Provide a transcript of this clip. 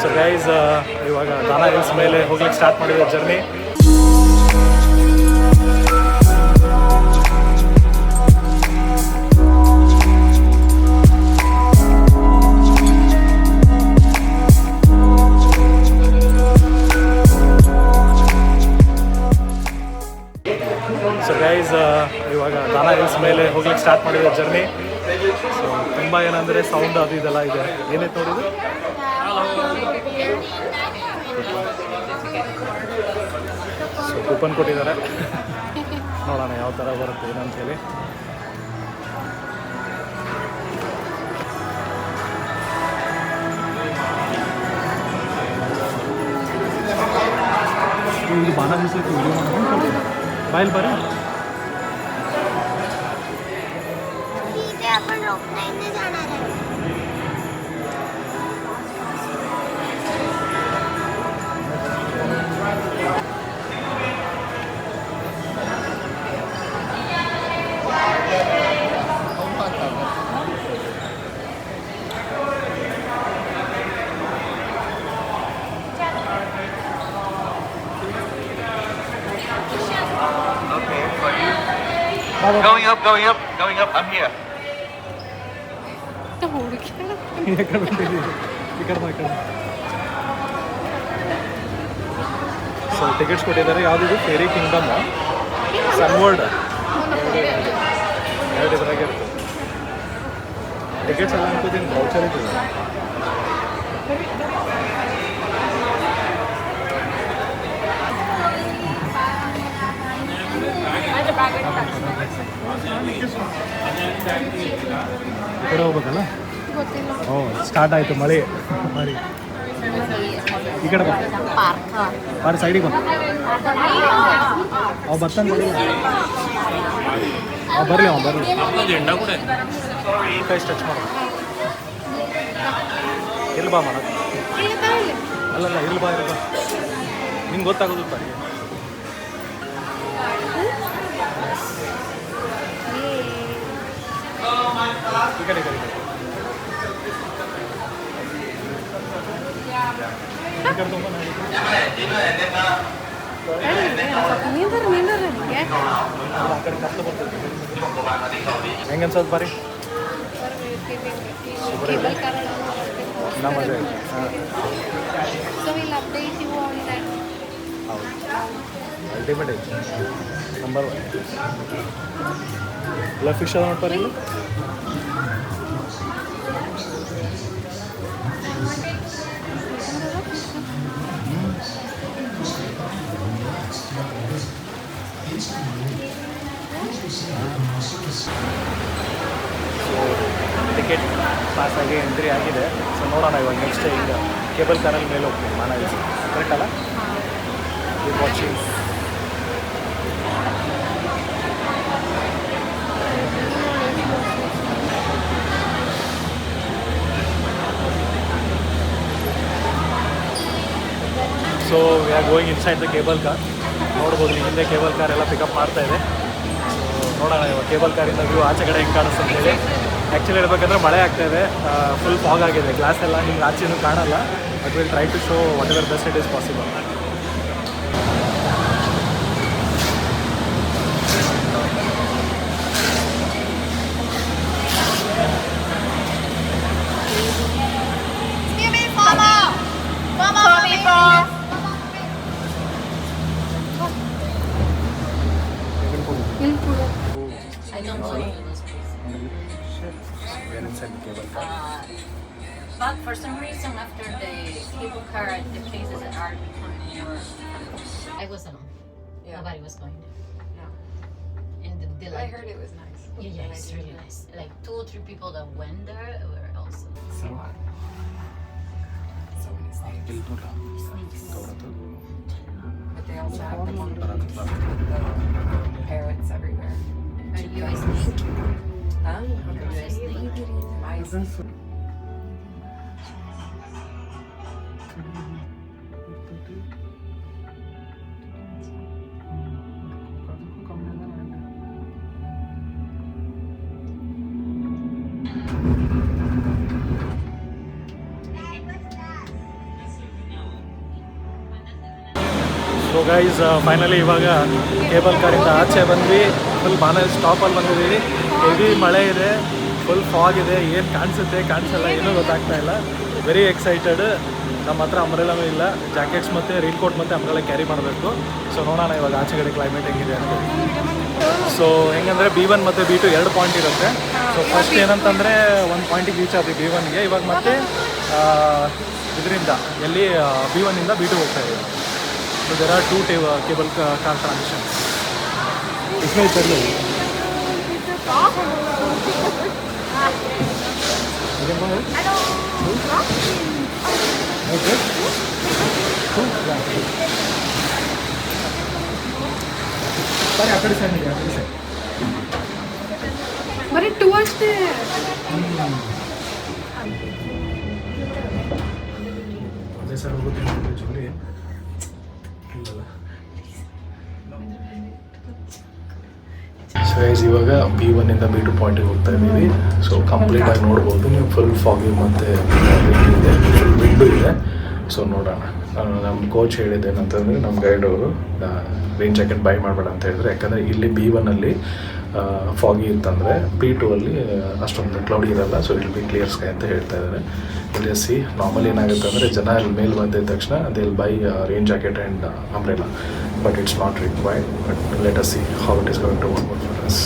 So guys ಇವಾಗ ದಾನಾ hills ಮೇಲೆ ಹೋಗ್ಲಿಕ್ಕೆ ಸ್ಟಾರ್ಟ್ ಮಾಡಿದ ಜರ್ನಿ. ಸೊ ಗೈಸ್ ಇವಾಗ ದಾನಾ ಹಿಲ್ಸ್ ಮೇಲೆ ಹೋಗ್ಲಿಕ್ಕೆ ಸ್ಟಾರ್ಟ್ ಮಾಡಿದ ಜರ್ನಿ. ಸೊ ತುಂಬ ಏನಂದರೆ ಸೌಂಡ್ ಅದು ಇದೆಲ್ಲ ಇದೆ. ಏನೈತೆ ನೋಡಿದ್ದು ಸೊ ಕೂಪನ್ ಕೊಟ್ಟಿದ್ದಾರೆ. ನೋಡೋಣ ಯಾವ ಥರ ಬರುತ್ತೆ ಏನಂತೇಳಿ. ಇದು ಬಾಣ ಬೀಸಕ್ಕೆ ವಿಡಿಯೋ ಮಾಡೋದು बाइल पर आपण रोपलाईनने जाणार आहे. Going up, going up, going up. I'm here. So tickets ಕೊಟ್ಟಿದ್ದಾರೆ. ಯಾವುದಿದು ಫೇರಿ ಕಿಂಗ್ಡಮ್, ಸನ್ವರ್ಡ್, ಎರಡು ಇದ್ರಾಗೆ ಇರ್ತದೆ. ಟಿಕೆಟ್ಸ್ ಎಲ್ಲ ಅನ್ಕೋತೀನಿ ವೌಚರ್ ಇರ್ತದೆ. ಈ ಕಡೆ ಹೋಗ್ಬೇಕಲ್ಲ. ಓ ಸ್ಟಾರ್ಟ್ ಆಯಿತು ಮಳೆ. ಮರಿ ಈ ಕಡೆ ಬಾರಿ ಸೈಡಿಗೆ ಬಾ. ಅವು ಬರ್ತಾನೆ ಬರಲಿ. ಅವು ಬರಲಿ ಕೈ ಟಚ್ ಮಾಡ. ಇಲ್ಲಿ ಬಾ ಮಾಡೋದು. ಅಲ್ಲಲ್ಲ ಇಲ್ಲಿ ಬಾ ನಿಂಗೆ ಗೊತ್ತಾಗೋದು ಬರೀ. ಈ ಕಡೆ ಹೆಂಗೆ ಅನ್ಸೋದು ಬಾರಿ ನಮ್ಮ ಅಲ್ಟಿಮೇಟ್ ಐತಿ ನಂಬರ್ 1 ಎಲ್ಲ ಫಿಶ್ ಅದ ನೋಡ್ತಾರೆ. ಇಲ್ಲಿ ಟಿಕೆಟ್ ಪಾಸ್ ಆಗಿ ಎಂಟ್ರಿ ಆಗಿದೆ. ಸೊ ನೋಡೋಣ ಇವಾಗ ನೆಕ್ಸ್ಟ್ ಈಗ ಕೇಬಲ್ ಕಾರಲ್ಲಿ ಮೇಲೆ ಹೋಗ್ತೀನಿ ಮಾನ ಹಿಲ್ಸ್. ಕರೆಕ್ಟ್ ಅಲ್ಲ? Watching so we are going inside the cable car. ನೋಡ್ಬೋದು ನೀವು ಹಿಂದೆ ಕೇಬಲ್ ಕಾರ್ ಎಲ್ಲ ಪಿಕಪ್ ಮಾಡ್ತಾ ಇದೆ. ಸೊ ನೋಡೋಣ ಇವಾಗ ಕೇಬಲ್ ಕಾರಿಂದ ವ್ಯೂ ಆಚೆ ಕಡೆ ಹೆಂಗೆ ಕಾಣಿಸ್ತು ಅಂತೇಳಿ. ಆ್ಯಕ್ಚುಲಿ ಹೇಳ್ಬೇಕಂದ್ರೆ ಮಳೆ ಆಗ್ತಾಯಿದೆ, ಫುಲ್ ಫಾಗ್ ಆಗಿದೆ, ಗ್ಲಾಸ್ ಎಲ್ಲ ನಿಮ್ಗೆ ಆಚೆನೂ ಕಾಣಲ್ಲ. But will try to show what ever best it is possible. But for some reason, after the cable car, the places are becoming more. I was alone. Yeah. Nobody was going there. Yeah. And the I heard it was nice. Yeah, it's really nice. Like 2 or 3 people that went there were also. So many snakes. But they also have the parrots everywhere. Are you a snake? Huh? Are you a snake? Mice. So guys finally ಇವಾಗ cable ಕಾರಿಂದ ಆಚೆ ಬಂದ್ವಿ. Full ಬಾನ ಸ್ಟಾಪಲ್ಲಿ ಬಂದಿದ್ದೀವಿ. Heavy ಮಳೆ ಇದೆ, full fog ಇದೆ, ಏನು ಕಾಣಿಸುತ್ತೆ ಕಾಣಿಸಲ್ಲ ಏನೂ ಗೊತ್ತಾಗ್ತಾ ಇಲ್ಲ. Very excited. ನಮ್ಮ ಹತ್ರ ಅಂಬ್ರೆಲಾನೂ ಇಲ್ಲ. ಜಾಕೆಟ್ಸ್ ಮತ್ತು ರೈನ್ ಕೋಟ್ ಮತ್ತು ಅಂಬ್ರೆಲಾ ಕ್ಯಾರಿ ಮಾಡಬೇಕು. ಸೊ ನೋಡೋಣ ಇವಾಗ ಆಚೆ ಕಡೆ ಕ್ಲೈಮೇಟ್ ಹೆಂಗಿದೆ ಅಂತ. ಸೊ ಹೆಂಗಂದರೆ B1 ಮತ್ತು B2 2 ಪಾಯಿಂಟ್ ಇರುತ್ತೆ. ಸೊ ಫಸ್ಟ್ ಏನಂತಂದರೆ ಒಂದು ಪಾಯಿಂಟಿಗೆ ರೀಚ್ ಆದ್ವಿ B1ಗೆ. ಇವಾಗ ಮತ್ತೆ ಇದರಿಂದ ಎಲ್ಲಿ B1ಇಂದ B2 ಹೋಗ್ತಾ ಇದೆ. So there are 2 cable car transitions. इसमें चल रही But it towards there. ಅದೇ ಸರ್ ಹೋಗುತ್ತೆ ಜೊತೆ ಇಲ್ಲ. ಸೊ ಗೈಸ್ ಇವಾಗ B1ಇಂದ B2 ಪಾಯಿಂಟಿಗೆ ಹೋಗ್ತಾ ಇದ್ದೀವಿ. ಸೊ ಕಂಪ್ಲೀಟಾಗಿ ನೋಡ್ಬೋದು ನೀವು. ಫುಲ್ ಫಾಗಿ ಮತ್ತು ಇದೆ, ಫುಲ್ ವಿಂಡು ಇದೆ. ಸೊ ನೋಡೋಣ. ನಮ್ಮ ಕೋಚ್ ಹೇಳಿದ್ದೇನಂತಂದರೆ ನಮ್ಮ ಗೈಡ್ ಅವರು ರೈನ್ ಜಾಕೆಟ್ ಬೈ ಮಾಡಬೇಡ ಅಂತ ಹೇಳಿದ್ರೆ, ಯಾಕಂದರೆ ಇಲ್ಲಿ B1ಅಲ್ಲಿ ಫಾಗಿ ಇತ್ತಂದರೆ B2 ಅಲ್ಲಿ ಅಷ್ಟೊಂದು ಕ್ಲೌಡಿ ಇರಲ್ಲ. So it be clear sky ಅಂತ ಹೇಳ್ತಾ ಇದ್ದಾರೆ. ಇಲ್ಲಿ ಸಿ ನಾರ್ಮಲ್ ಏನಾಗುತ್ತೆ ಅಂದರೆ ಜನ ಇಲ್ಲಿ ಮೇಲೆ ಬಂದಿದ ತಕ್ಷಣ they will buy rain jacket and umbrella, but it's not required. But let us see how it is going to work for us.